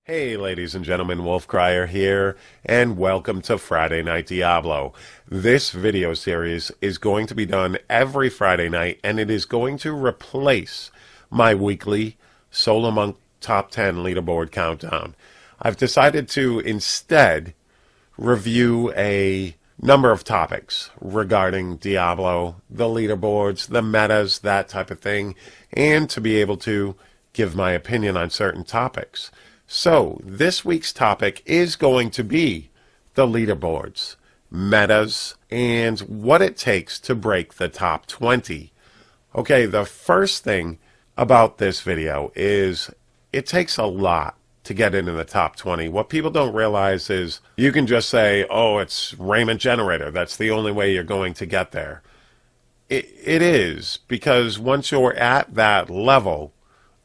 Hey ladies and gentlemen, Wolf Crier here, and welcome to Friday Night Diablo. This video series is going to be done every Friday night, and it is going to replace my weekly Solo Monk Top 10 Leaderboard Countdown. I've decided to instead review a number of topics regarding Diablo, the leaderboards, the metas, that type of thing, and to be able to give my opinion on certain topics. So, this week's topic is going to be the leaderboards, metas, and what it takes to break the top 20. Okay, the first thing about this video is it takes a lot to get into the top 20. What people don't realize is you can just say, oh, it's Raiment Generator. That's the only way you're going to get there. It is, because once you're at that level,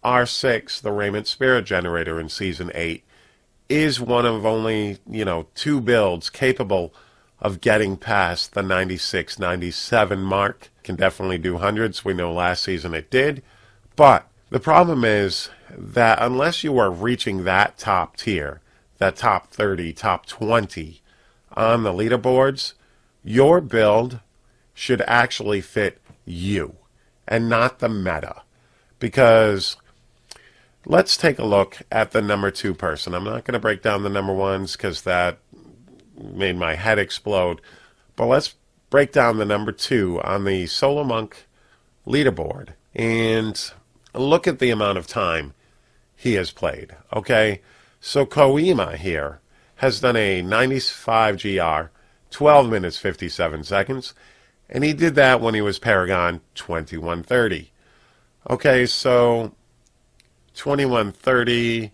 R6, the Raiment Spirit Generator in Season 8, is one of only, 2 builds capable of getting past the 96, 97 mark. Can definitely do hundreds. We know last season it did. But the problem is that unless you are reaching that top tier, that top 30, top 20 on the leaderboards, your build should actually fit you and not the meta. Because let's take a look at the number 2 person. I'm not going to break down the number 1s because that made my head explode. But let's break down the number 2 on the Solo Monk Leaderboard and look at the amount of time he has played. Okay, so Koima here has done a 95 GR, 12 minutes 57 seconds, and he did that when he was Paragon 2130. Okay, so 2130,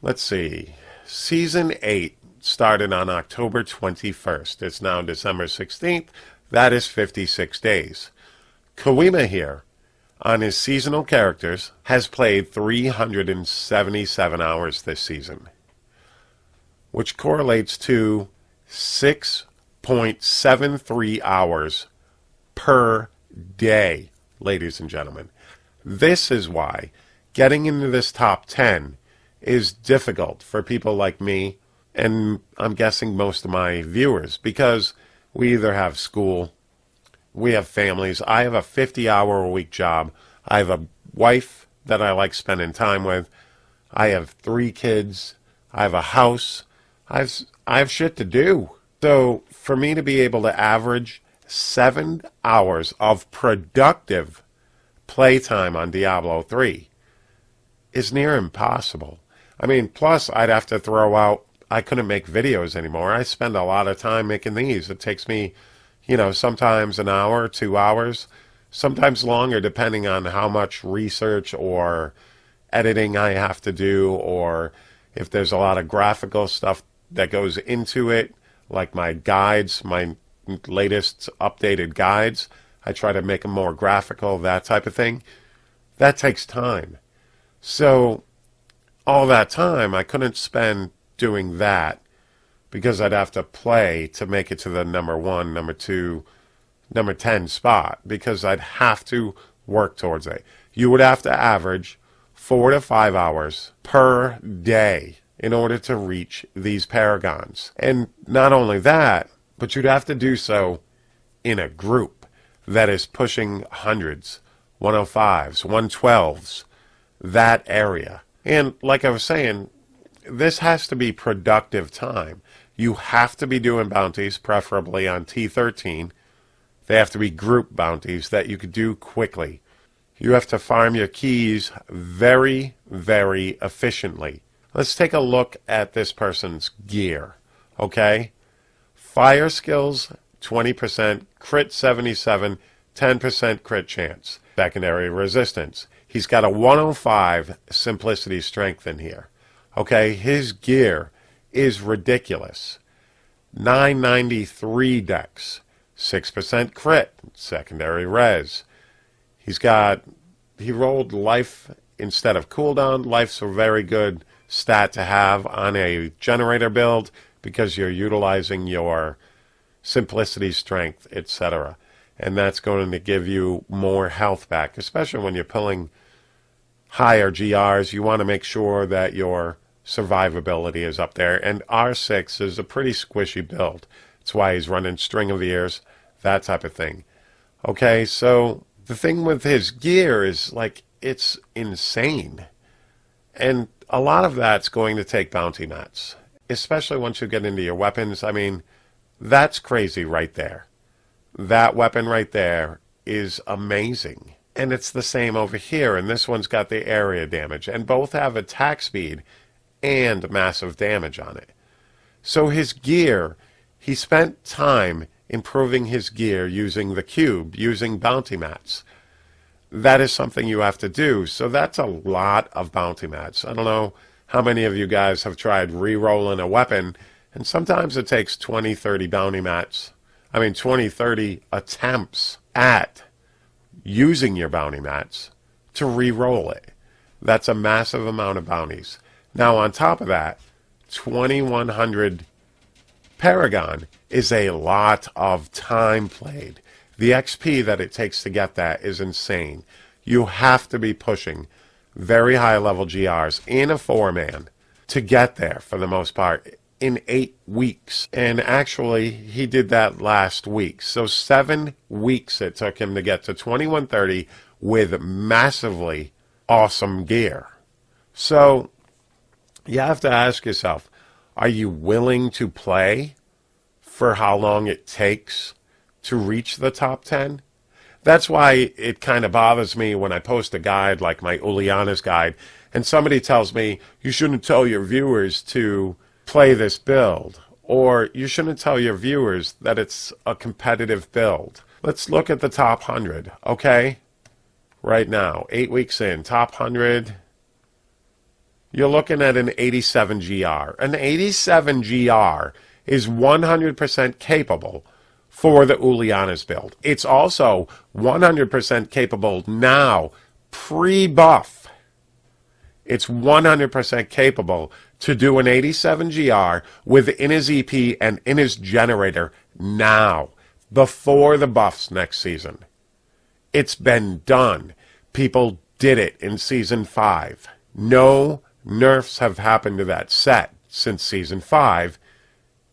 let's see, Season 8 started on October 21st. It's now December 16th. That is 56 days. Koima here, on his seasonal characters, has played 377 hours this season, which correlates to 6.73 hours per day, ladies and gentlemen. This is why getting into this top 10 is difficult for people like me, and I'm guessing most of my viewers, because we either have school, we have families. I have a 50-hour-a-week job. I have a wife that I like spending time with. I have 3 kids. I have a house. I have shit to do. So for me to be able to average 7 hours of productive playtime on Diablo 3 is near impossible. I mean, plus I'd have to throw out, I couldn't make videos anymore. I spend a lot of time making these. It takes me, sometimes an hour, 2 hours, sometimes longer, depending on how much research or editing I have to do, or if there's a lot of graphical stuff that goes into it, like my guides, my latest updated guides. I try to make them more graphical, that type of thing. That takes time. So all that time I couldn't spend doing that, because I'd have to play to make it to the number 1, number 2, number 10 spot, because I'd have to work towards it. You would have to average 4 to 5 hours per day in order to reach these paragons. And not only that, but you'd have to do so in a group that is pushing hundreds, 105s, 112s, that area. And like I was saying, this has to be productive time. You have to be doing bounties, preferably on T13. They have to be group bounties that you could do quickly. You have to farm your keys very, very efficiently. Let's take a look at this person's gear, okay? Fire skills, 20%, crit 77, 10% crit chance. Secondary resistance. He's got a 105 simplicity strength in here. Okay, his gear is ridiculous. 993 dex, 6% crit, secondary res. He rolled life instead of cooldown. Life's a very good stat to have on a generator build because you're utilizing your simplicity, strength, etc. And that's going to give you more health back, especially when you're pulling higher GRs. You want to make sure that your survivability is up there, and R6 is a pretty squishy build. That's why he's running string of ears, that type of thing. Okay, so the thing with his gear is, like, it's insane. And a lot of that's going to take bounty mats, especially once you get into your weapons. I mean, that's crazy right there. That weapon right there is amazing. And it's the same over here, and this one's got the area damage, and both have attack speed and massive damage on it. So his gear, he spent time improving his gear using the cube, using bounty mats. That is something you have to do. So that's a lot of bounty mats. I don't know how many of you guys have tried re-rolling a weapon, and sometimes it takes 20, 30 bounty mats. 20, 30 attempts at using your bounty mats to re-roll it. That's a massive amount of bounties. Now on top of that, 2100 Paragon is a lot of time played. The XP that it takes to get that is insane. You have to be pushing very high level GRs in a 4-man to get there for the most part in 8 weeks. And actually, he did that last week. So 7 weeks it took him to get to 2130 with massively awesome gear. So you have to ask yourself, are you willing to play for how long it takes to reach the top 10? That's why it kind of bothers me when I post a guide like my Uliana's guide and somebody tells me you shouldn't tell your viewers to play this build, or you shouldn't tell your viewers that it's a competitive build. Let's look at the top 100, okay? Right now, 8 weeks in, top 100, you're looking at an 87 GR. An 87 GR is 100% capable for the Uliana's build. It's also 100% capable now, pre-buff. It's 100% capable to do an 87 GR within his EP and in his generator now, before the buffs next season. It's been done. People did it in Season 5. No nerfs have happened to that set since Season 5,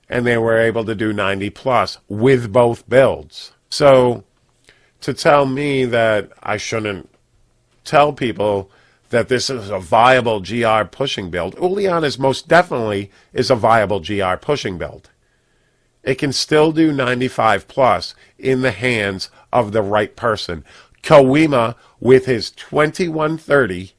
and they were able to do 90 plus with both builds. So to tell me that I shouldn't tell people that this is a viable GR pushing build, Uliana's most definitely is a viable GR pushing build. It can still do 95 plus in the hands of the right person. Kawima, with his 2130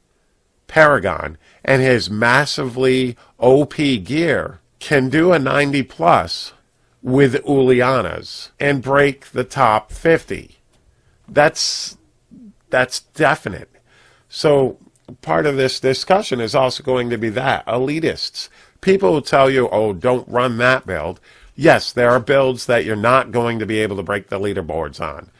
Paragon and his massively OP gear, can do a 90 plus with Uliana's and break the top 50. That's definite. So part of this discussion is also going to be that. Elitists. People who tell you, oh, don't run that build. Yes, there are builds that you're not going to be able to break the leaderboards on.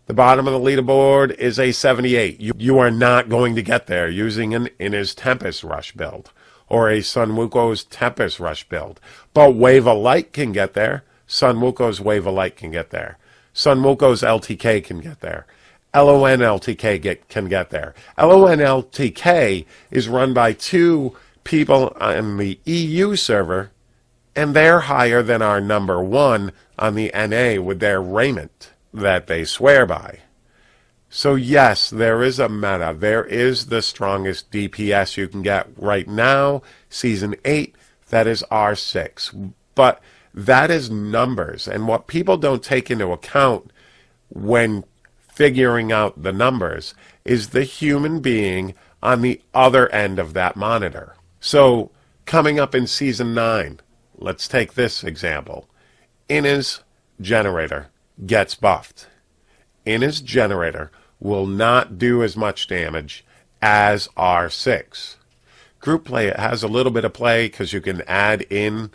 The bottom of the leaderboard is a 78. You are not going to get there using an Inna's Tempest Rush build or a Sun Wuko's Tempest Rush build. But Wave of Light can get there. Sun Wuko's Wave of Light can get there. Sun Wuko's LTK can get there. LON LTK can get there. LON LTK is run by 2 people on the EU server, and they're higher than our number 1 on the NA with their raiment that they swear by. So yes, there is a meta. There is the strongest DPS you can get right now, Season 8, that is R6. But that is numbers, and what people don't take into account when figuring out the numbers is the human being on the other end of that monitor. So coming up in Season 9, let's take this example. Inna's generator gets buffed. Inna's generator will not do as much damage as R6. Group play has a little bit of play because you can add in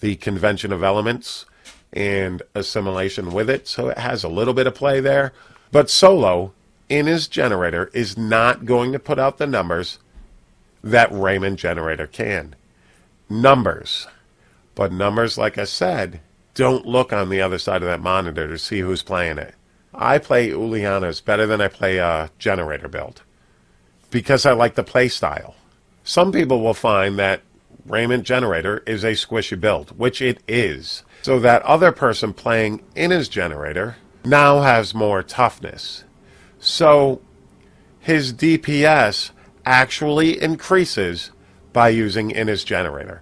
the convention of elements and assimilation with it, so it has a little bit of play there. But solo, Inna's generator is not going to put out the numbers that Raymond generator can. Numbers. But numbers, like I said, don't look on the other side of that monitor to see who's playing it. I play Uliana's better than I play a generator build because I like the play style. Some people will find that Raiment Generator is a squishy build, which it is. So that other person playing in his generator now has more toughness. So his DPS actually increases by using in his generator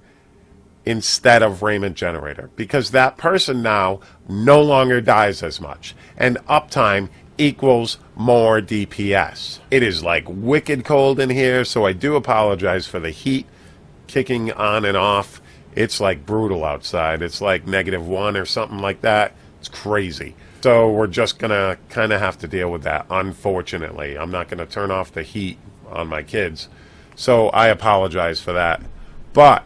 instead of Raiment Generator, because that person now no longer dies as much, and uptime equals more DPS. It is like wicked cold in here, so I do apologize for the heat kicking on and off. It's like brutal outside. It's like -1 or something like that. It's crazy. So we're just gonna kind of have to deal with that, unfortunately. I'm not gonna turn off the heat on my kids, so I apologize for that. But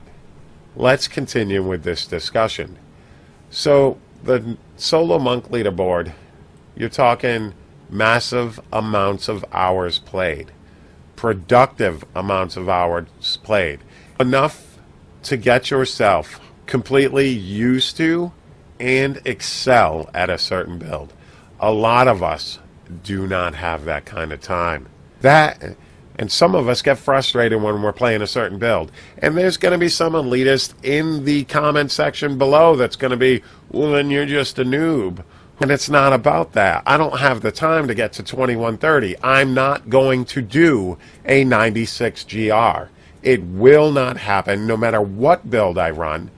let's continue with this discussion. So the Solo Monk Leaderboard, you're talking massive amounts of hours played, productive amounts of hours played, enough to get yourself completely used to and excel at a certain build. A lot of us do not have that kind of time. And some of us get frustrated when we're playing a certain build. And there's going to be some elitist in the comment section below that's going to be, well, then you're just a noob. And it's not about that. I don't have the time to get to 2130. I'm not going to do a 96 GR. It will not happen no matter what build I run,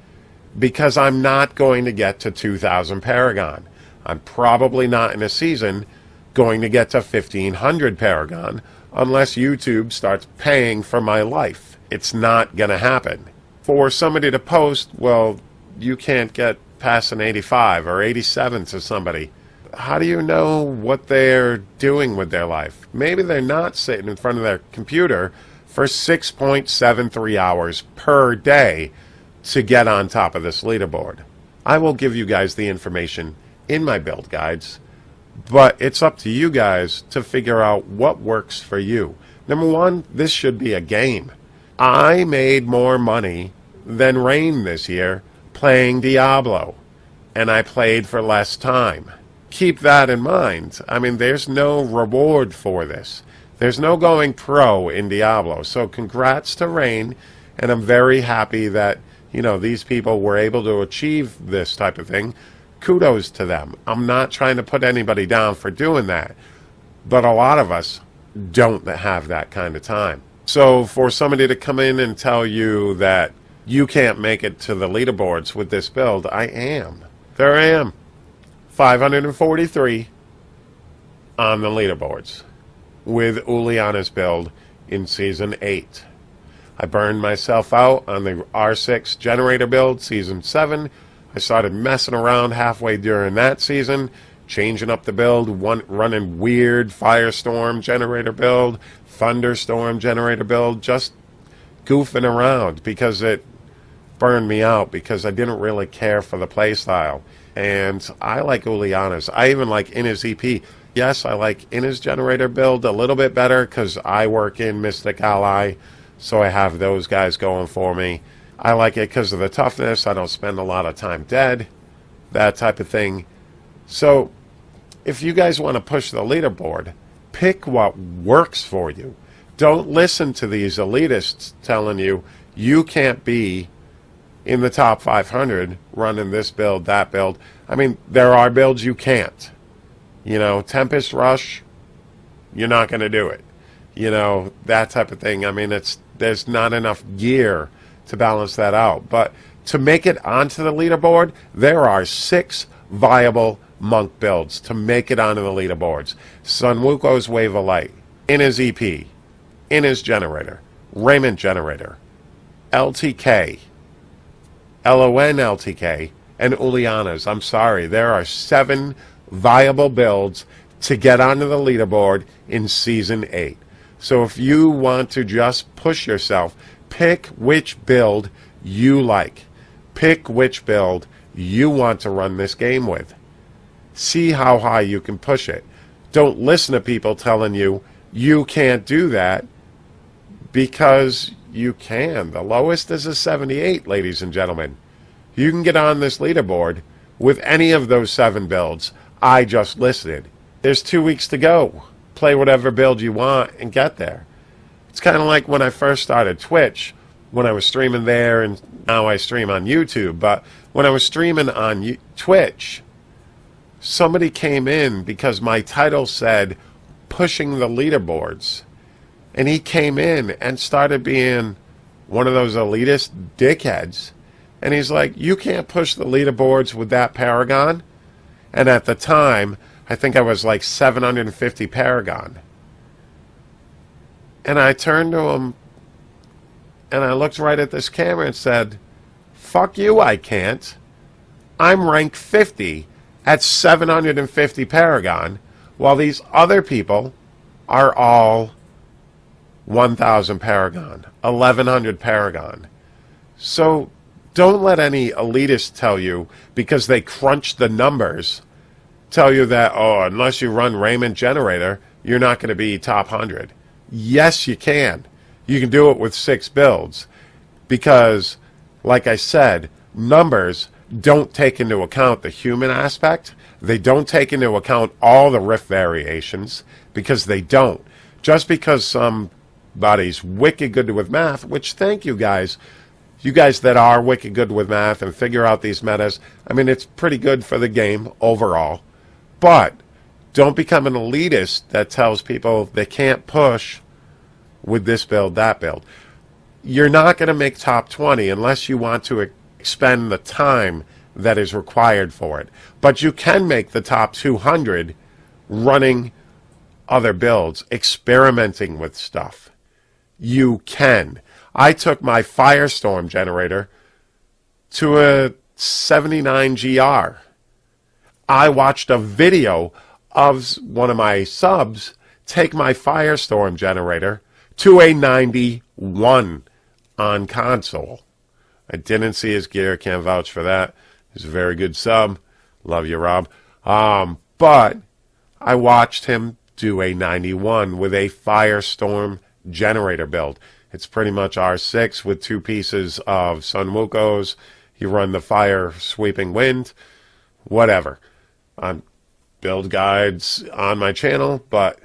because I'm not going to get to 2000 Paragon. I'm probably not in a season going to get to 1500 Paragon unless YouTube starts paying for my life. It's not going to happen. For somebody to post, well, you can't get past an 85 or 87 to somebody. How do you know what they're doing with their life? Maybe they're not sitting in front of their computer for 6.73 hours per day to get on top of this leaderboard. I will give you guys the information in my build guides, but it's up to you guys to figure out what works for you. Number one, this should be a game. I made more money than Rain this year playing Diablo, and I played for less time. Keep that in mind. I mean, there's no reward for this. There's no going pro in Diablo. So congrats to Rain, and I'm very happy that, you know, these people were able to achieve this type of thing. Kudos to them. I'm not trying to put anybody down for doing that, but a lot of us don't have that kind of time. So for somebody to come in and tell you that you can't make it to the leaderboards with this build, I am. There I am. 543 on the leaderboards with Uliana's build in Season 8. I burned myself out on the R6 generator build, Season 7. I started messing around halfway during that season, changing up the build, running weird Firestorm generator build, Thunderstorm generator build, just goofing around because it burned me out because I didn't really care for the playstyle. And I like Uliana's. I even like Ina's EP. Yes, I like Ina's generator build a little bit better because I work in Mystic Ally, so I have those guys going for me. I like it because of the toughness. I don't spend a lot of time dead, that type of thing. So if you guys want to push the leaderboard, pick what works for you. Don't listen to these elitists telling you you can't be in the top 500 running this build, that build. I mean, there are builds you can't. You know, Tempest Rush, you're not going to do it. You know, that type of thing. I mean, there's not enough gear to balance that out. But to make it onto the leaderboard, there are 6 viable monk builds to make it onto the leaderboards. Sunwuko's Wave of Light, Ina's EP, Ina's Generator, Raiment Generator, LTK, LON LTK, and Uliana's. I'm sorry, there are 7 viable builds to get onto the leaderboard in Season 8. So if you want to just push yourself, pick which build you like. Pick which build you want to run this game with. See how high you can push it. Don't listen to people telling you you can't do that, because you can. The lowest is a 78, ladies and gentlemen. You can get on this leaderboard with any of those 7 builds I just listed. There's 2 weeks to go. Play whatever build you want and get there. It's kind of like when I first started Twitch. when I was streaming there, and now I stream on YouTube. But when I was streaming on Twitch, somebody came in because my title said pushing the leaderboards. And he came in and started being one of those elitist dickheads. And he's like, you can't push the leaderboards with that Paragon. And at the time, I think I was like 750 Paragon. And I turned to him and I looked right at this camera and said, fuck you, I can't. I'm rank 50 at 750 Paragon, while these other people are all 1,000 Paragon, 1,100 Paragon. So don't let any elitist tell you, because they crunch the numbers, tell you that, oh, unless you run Raymond Generator, you're not going to be top 100. Yes, you can. You can do it with 6 builds. Because, like I said, numbers don't take into account the human aspect. They don't take into account all the riff variations, because they don't. Just because somebody's wicked good with math, which, thank you guys. You guys that are wicked good with math and figure out these metas, I mean, it's pretty good for the game overall. But don't become an elitist that tells people they can't push with this build, that build. You're not going to make top 20 unless you want to expend the time that is required for it. But you can make the top 200 running other builds, experimenting with stuff. You can. I took my Firestorm generator to a 79 GR. I watched a video of one of my subs take my Firestorm generator to a 91 on console. I didn't see his gear, can't vouch for that. He's a very good sub. Love you, Rob. But I watched him do a 91 with a Firestorm generator build. It's pretty much R6 with 2 pieces of Sunwukos. You run the Fire Sweeping Wind, whatever. Build guides on my channel, but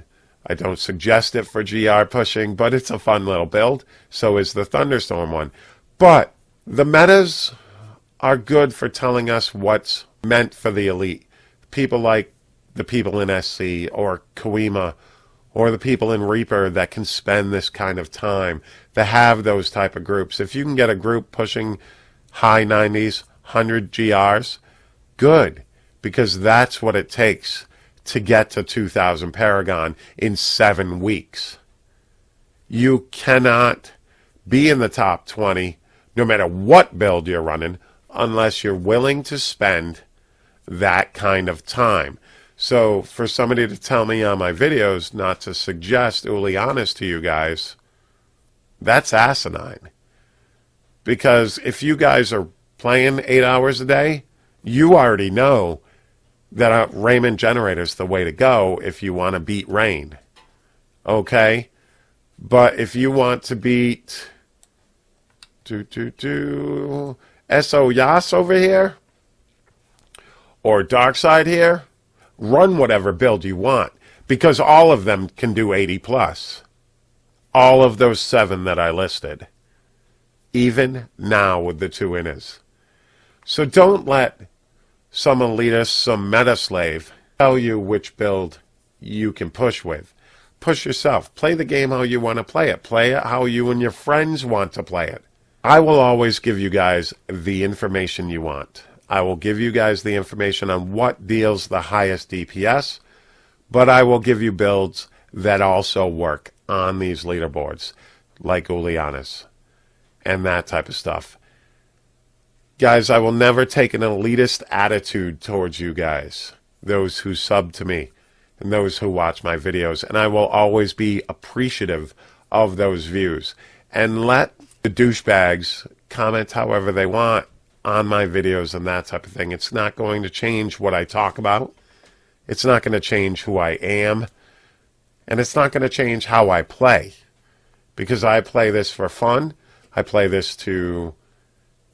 I don't suggest it for GR pushing, but it's a fun little build. So is the Thunderstorm one. But the metas are good for telling us what's meant for the elite. People like the people in SC or Koima or the people in Reaper that can spend this kind of time, that have those type of groups. If you can get a group pushing high 90s, 100 GRs, good, because that's what it takes to get to 2,000 Paragon in 7 weeks. You cannot be in the top 20, no matter what build you're running, unless you're willing to spend that kind of time. So for somebody to tell me on my videos not to suggest Ulianis to you guys, that's asinine. Because if you guys are playing 8 hours a day, you already know that Raymond Generator's the way to go if you want to beat Rain. Okay? But if you want to beat SO Yas over here, or Darkside here, run whatever build you want, because all of them can do 80 plus. All of those 7 that I listed. Even now with the 2 inners. So don't let some elitist, some meta slave tell you which build you can push with. Push yourself. Play the game how you want to play it. Play it how you and your friends want to play it. I will always give you guys the information you want. I will give you guys the information on what deals the highest DPS, but I will give you builds that also work on these leaderboards, like Ulianis and that type of stuff. Guys, I will never take an elitist attitude towards you guys, those who sub to me and those who watch my videos, and I will always be appreciative of those views. And let the douchebags comment however they want on my videos and that type of thing. It's not going to change what I talk about. It's not going to change who I am. And it's not going to change how I play. Because I play this for fun. I play this to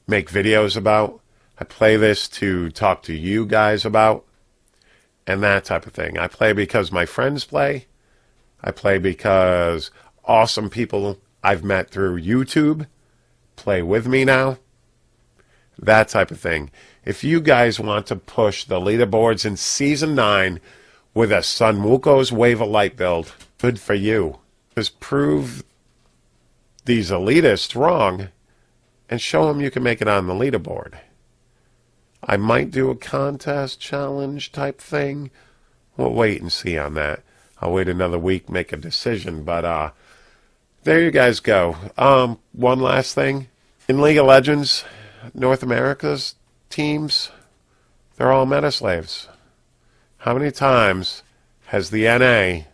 make videos about. I play this to talk to you guys about. And that type of thing. I play because my friends play. I play because awesome people I've met through YouTube play with me now? That type of thing. If you guys want to push the leaderboards in Season 9 with a Sun Wuko's Wave of Light build, good for you. Just prove these elitists wrong and show them you can make it on the leaderboard. I might do a contest challenge type thing. We'll wait and see on that. I'll wait another week, make a decision. But there you guys go. One last thing. In League of Legends, North America's teams, they're all meta slaves. How many times has the NA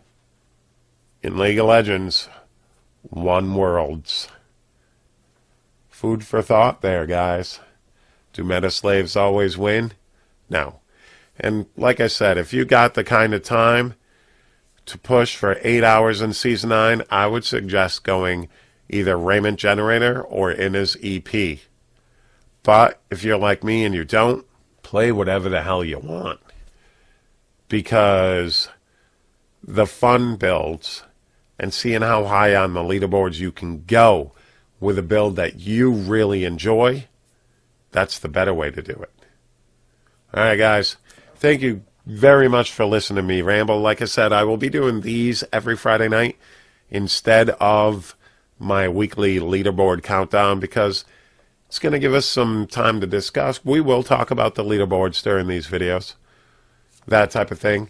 in League of Legends won Worlds? Food for thought there, guys. Do meta slaves always win? No. And like I said, if you got the kind of time to push for 8 hours in Season 9, I would suggest going either Raiment Generator or Inna's EP. But if you're like me and you don't, play whatever the hell you want. Because the fun builds and seeing how high on the leaderboards you can go with a build that you really enjoy, that's the better way to do it. All right, guys. Thank you very much for listening to me ramble. Like I said, I will be doing these every Friday night instead of my weekly leaderboard countdown because it's going to give us some time to discuss. We will talk about the leaderboards during these videos, that type of thing.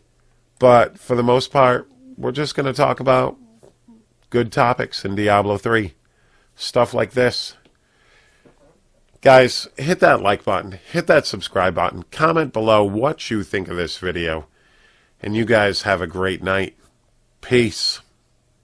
But for the most part, we're just going to talk about good topics in Diablo 3. Stuff like this. Guys, hit that like button, hit that subscribe button, comment below what you think of this video, and you guys have a great night. Peace.